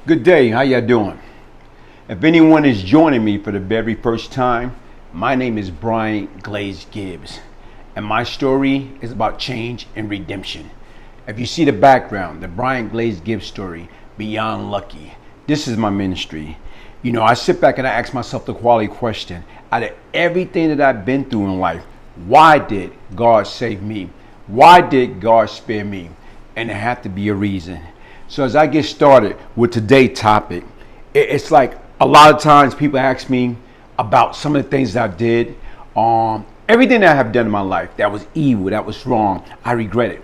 Good day, how y'all doing? If anyone is joining me for the very first time, my name is Glaze Gibbs, and my story is about change and redemption. If you see the background, the Glaze Gibbs story, Beyond Lucky, this is my ministry. You know, I sit back and I ask myself the quality question, out of everything that I've been through in life, why did God save me? Why did God spare me? And there had to be a reason. So as I get started with today's topic, it's like a lot of times people ask me about some of the things that I did. Everything that I have done in my life that was evil, that was wrong, I regret it.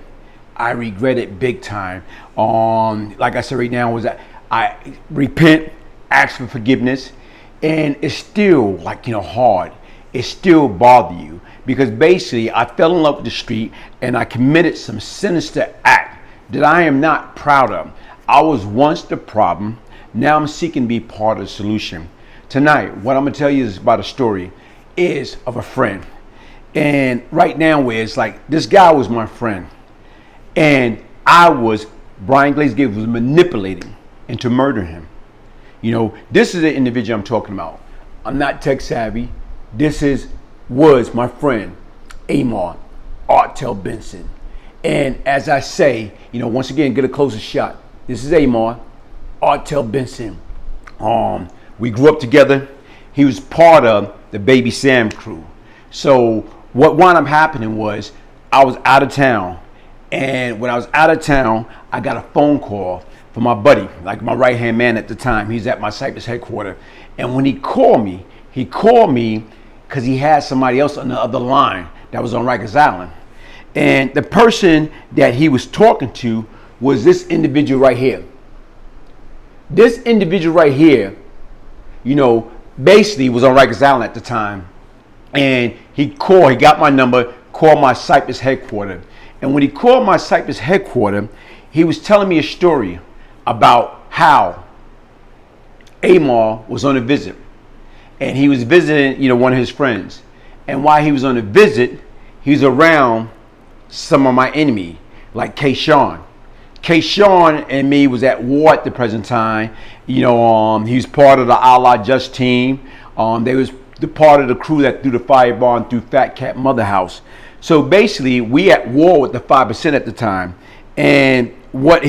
I regret it big time. Like I said right now, was that I repent, ask for forgiveness, and it's still hard. It still bothers you because basically I fell in love with the street and I committed some sinister act that I am not proud of. I was once the problem. Now I'm seeking to be part of the solution. Tonight, what I'm gonna tell you is about a story is of a friend. And right now where it's like, this guy was my friend. And Glaze Gibbs was manipulating into murdering him. You know, this is the individual I'm talking about. I'm not tech savvy. Was my friend, Amar Artel Benson. And as I say, once again, get a closer shot. This is Amar Artel Benson. We grew up together. He was part of the Baby Sam crew. So what wound up happening was I was out of town. And when I was out of town, I got a phone call from my buddy, like my right-hand man at the time. He's at my Cypress headquarters. And when he called me because he had somebody else on the other line that was on Rikers Island. And the person that he was talking to was this individual right here. This individual right here, basically was on Rikers Island at the time. And he got my number, called my Cypress headquarters. And when he called my Cypress headquarters, he was telling me a story about how Amar was on a visit. And he was visiting, one of his friends. And while he was on a visit, he was around some of my enemy, like Kayshawn. Kayshawn and me was at war at the present time. He was part of the Allah Just team. They was the part of the crew that threw the fireball through Fat Cat Mother House. So basically, we at war with the 5% at the time. And what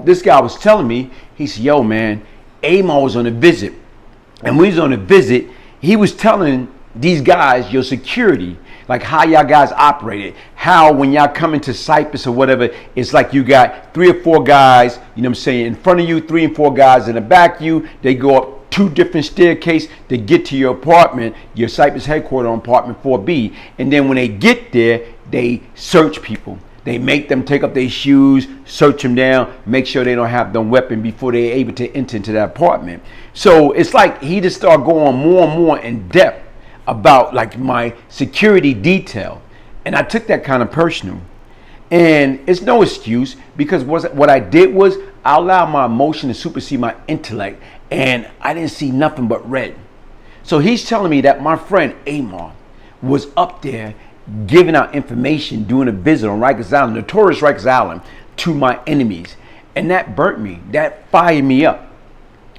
this guy was telling me, he said, yo, man, Amar was on a visit. And when he was on a visit, he was telling these guys, your security, like how y'all guys operated, how when y'all come into Cypress or whatever, it's like you got 3 or 4 guys, in front of you, 3 and 4 guys in the back of you. They go up 2 different staircases to get to your apartment, your Cypress headquarters on apartment 4B. And then when they get there, they search people. They make them take up their shoes, search them down, make sure they don't have no weapon before they're able to enter into that apartment. So it's like he just started going more and more in depth about like my security detail. And I took that kind of personal. And it's no excuse because what I did was I allowed my emotion to supersede my intellect and I didn't see nothing but red. So he's telling me that my friend Amar was up there giving out information, doing a visit on Rikers Island, notorious Rikers Island, to my enemies. And that burnt me. That fired me up.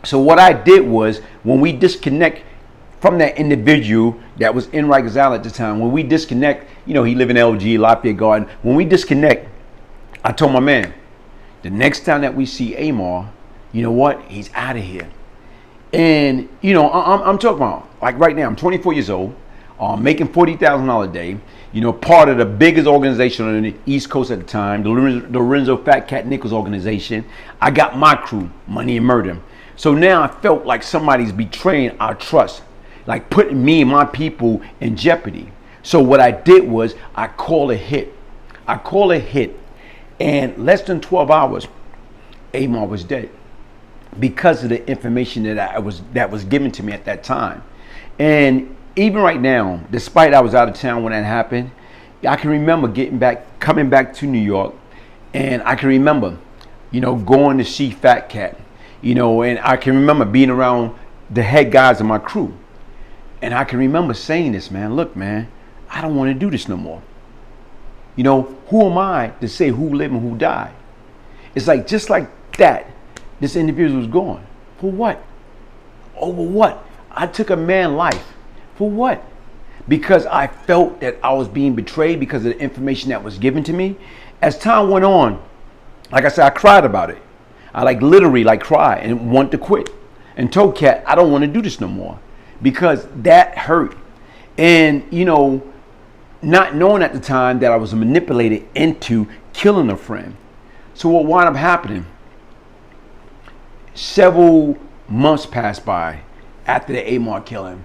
So what I did was, when we disconnect from that individual that was in Rikers Island at the time, when we disconnect, he lived in LG, Lafayette Garden. When we disconnect, I told my man, the next time that we see Amar, you know what? He's out of here. And, I'm talking about, like right now, I'm 24 years old, making $40,000 a day, part of the biggest organization on the East Coast at the time, the Lorenzo Fat Cat Nichols organization. I got my crew, Money and Murder. So now I felt like somebody's betraying our trust, like putting me and my people in jeopardy. So what I did was I called a hit. And less than 12 hours, Amar was dead because of the information that was given to me at that time. And even right now, despite I was out of town when that happened, I can remember coming back to New York, and I can remember, going to see Fat Cat, and I can remember being around the head guys of my crew. And I can remember saying this, man, look, man, I don't want to do this no more. Who am I to say who lived and who died? It's like, just like that, This individual was gone. For what? Over what? I took a man's life. For what? Because I felt that I was being betrayed because of the information that was given to me. As time went on, like I said, I cried about it. I literally cried and wanted to quit and told Cat, I don't want to do this no more because that hurt. And, not knowing at the time that I was manipulated into killing a friend. So what wound up happening? Several months passed by after the Amar killing,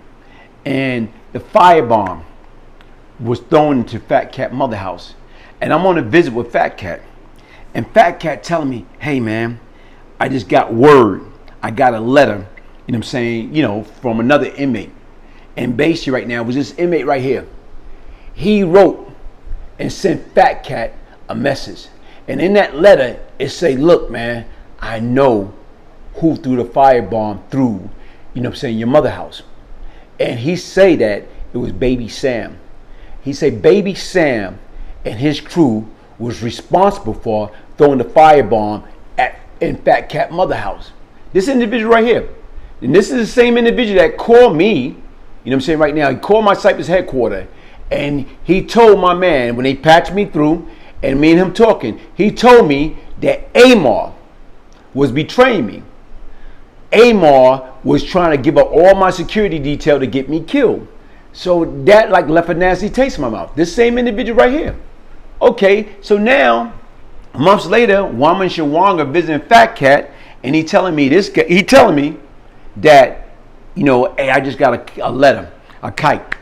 and the firebomb was thrown into Fat Cat mother house. And I'm on a visit with Fat Cat, and Fat Cat telling me, hey man, I just got word. I got a letter, from another inmate. And basically right now was this inmate right here. He wrote and sent Fat Cat a message. And in that letter, it say, look, man, I know who threw the firebomb through, your mother house. And he say that it was Baby Sam. He say Baby Sam and his crew was responsible for throwing the firebomb in Fat Cat mother house. This individual right here. And this is the same individual that called me, right now. He called my Cypress headquarters. And he told my man, when they patched me through, and me and him talking, he told me that Amar was betraying me. Amar was trying to give up all my security detail to get me killed. So that left a nasty taste in my mouth. This same individual right here. Okay, so now, months later, Waman Shawanga visiting Fat Cat, and he telling me that, hey, I just got a letter, a kite,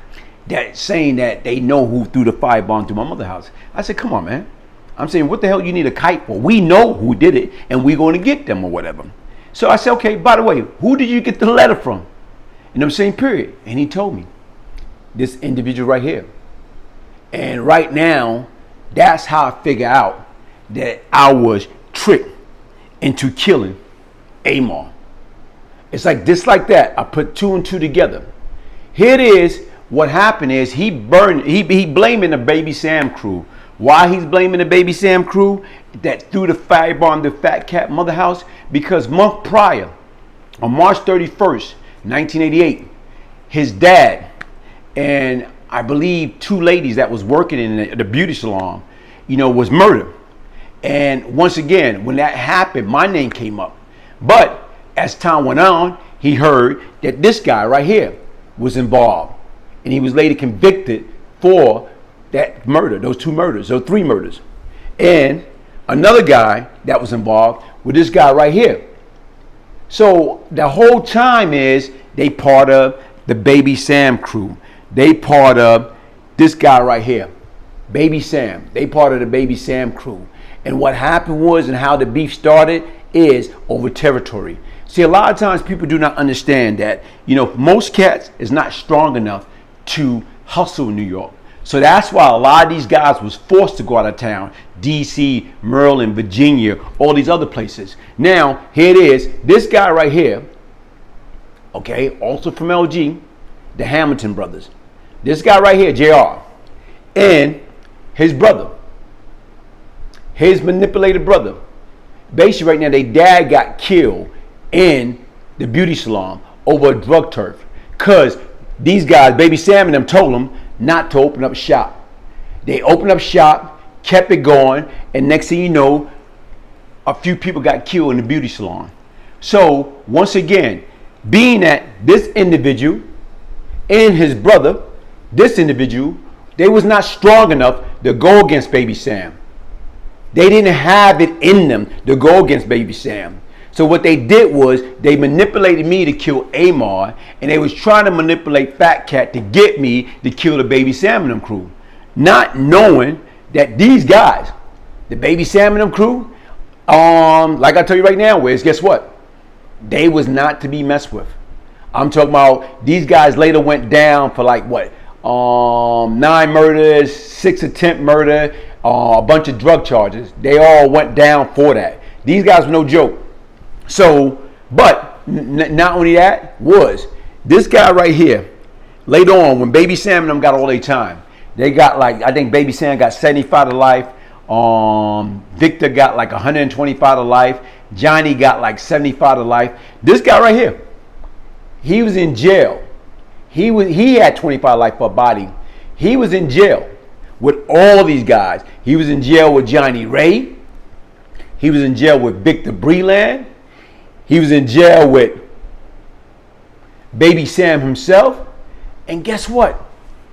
that saying that they know who threw the firebomb to my mother's house. I said, come on, man. I'm saying, what the hell you need a kite for? We know who did it, and we're going to get them or whatever. So I said, okay, by the way, who did you get the letter from? Period. And he told me, this individual right here. And right now, that's how I figure out that I was tricked into killing Amar. It's like that. I put two and two together. Here it is. What happened is he blaming the Baby Sam crew. Why he's blaming the Baby Sam crew that threw the firebomb to Fat Cat mother house? Because month prior, on March 31st, 1988, his dad and I believe two ladies that was working in the beauty salon, was murdered. And once again, when that happened, my name came up. But as time went on, he heard that this guy right here was involved. And he was later convicted for that murder, those three murders. And another guy that was involved with this guy right here. So the whole time is they part of the Baby Sam crew. They part of this guy right here, Baby Sam. They part of the Baby Sam crew. And what happened was, and how the beef started, is over territory. See, a lot of times people do not understand that, most cats is not strong enough to hustle in New York. So that's why a lot of these guys was forced to go out of town. DC, Maryland, Virginia, all these other places. Now, here it is. This guy right here, okay, also from LG, the Hamilton brothers. This guy right here, JR, and his brother, his manipulated brother. Basically right now, their dad got killed in the beauty salon over a drug turf. Because these guys, Baby Sam and them, told them not to open up shop. They opened up shop, kept it going, and next thing you know, a few people got killed in the beauty salon. So once again, being that this individual and his brother, this individual, they was not strong enough to go against Baby Sam. They didn't have it in them to go against Baby Sam. So what they did was they manipulated me to kill Amar, and they was trying to manipulate Fat Cat to get me to kill the Baby Sam and them crew. Not knowing that these guys, the Baby Sam and them crew, like I tell you right now, Wiz, guess what? They was not to be messed with. I'm talking about these guys later went down for 9 murders, 6 attempt murder, a bunch of drug charges. They all went down for that. These guys were no joke. So, but not only that, was this guy right here, later on when Baby Sam and them got all their time, they got I think Baby Sam got 75 to life, Victor got like 125 to life. Johnny got like 75 to life. This guy right here, he was in jail. He had 25 life for a body. He was in jail with all these guys. He was in jail with Johnny Ray. He was in jail with Victor Breland. He was in jail with Baby Sam himself. And guess what?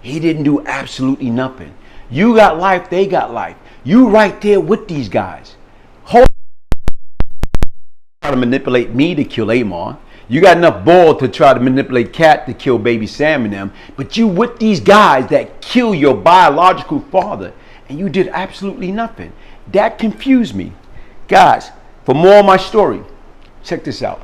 He didn't do absolutely nothing. You got life, they got life. You right there with these guys. Try to manipulate me to kill Amon. You got enough ball to try to manipulate Cat to kill Baby Sam and them. But you with these guys that kill your biological father. And you did absolutely nothing. That confused me. Guys, for more of my story, check this out.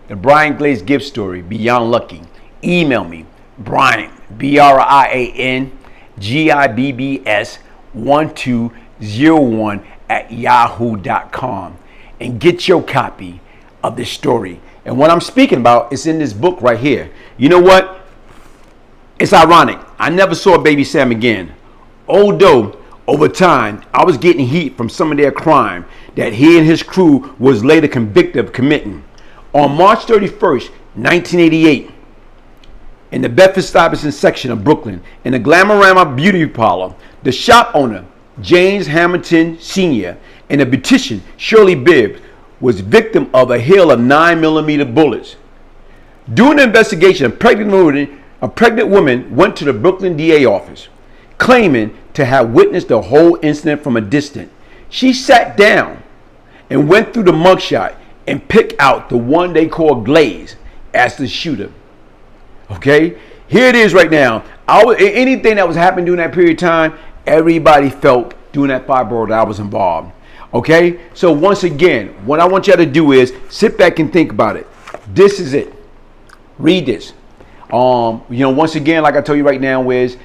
The Brian Glaze Gibbs story, Beyond Lucky. Email me, Brian, BRIAN GIBBS 1201 at yahoo.com and get your copy of this story. And what I'm speaking about is in this book right here. You know what? It's ironic. I never saw Baby Sam again. Although, over time, I was getting heat from some of their crime that he and his crew was later convicted of committing. On March 31st, 1988, in the Bedford Stuyvesant section of Brooklyn, in the Glamorama Beauty Parlor, the shop owner, James Hamilton Sr., and the beautician, Shirley Bibbs, was victim of a hail of 9mm bullets. During the investigation, a pregnant woman went to the Brooklyn DA office, claiming to have witnessed the whole incident from a distance. She sat down and went through the mugshot and picked out the one they call Glaze as the shooter. Okay, here it is right now. Anything that was happening during that period of time, everybody felt during that fibroid that I was involved. Okay, so once again, what I want y'all to do is sit back and think about it. This is it. Read this. Once again, like I told you right now, is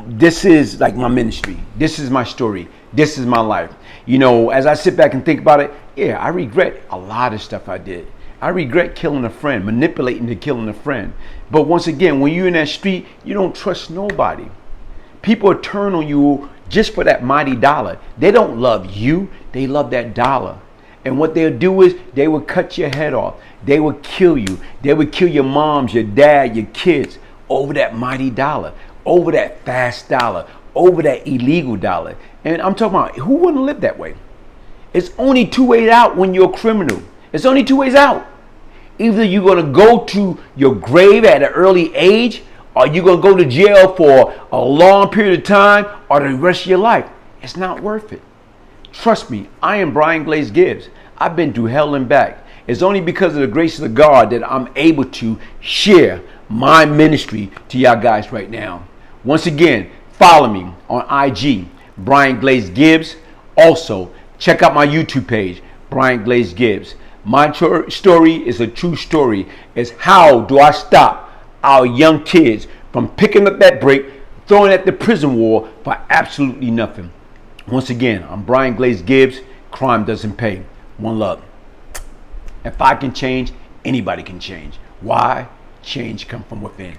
this is like my ministry. This is my story. This is my life. As I sit back and think about it, yeah, I regret a lot of stuff I did. I regret killing a friend, manipulating to killing a friend. But once again, when you're in that street, you don't trust nobody. People turn on you just for that mighty dollar. They don't love you. They love that dollar. And what they'll do is they will cut your head off. They will kill you. They will kill your moms, your dad, your kids over that mighty dollar, over that fast dollar, over that illegal dollar. And I'm talking about, who wouldn't live that way? It's only two ways out when you're a criminal. It's only two ways out. Either you're going to go to your grave at an early age, or you're going to go to jail for a long period of time, or the rest of your life. It's not worth it. Trust me, I am Brian Glaze Gibbs. I've been through hell and back. It's only because of the grace of God that I'm able to share my ministry to y'all guys right now. Once again, follow me on IG, Brian Glaze Gibbs. Also, check out my YouTube page, Brian Glaze Gibbs. My story is a true story. It's how do I stop our young kids from picking up that brick, throwing at the prison wall for absolutely nothing. Once again, I'm Brian Glaze Gibbs. Crime doesn't pay. One love. If I can change, anybody can change. Why? Change comes from within.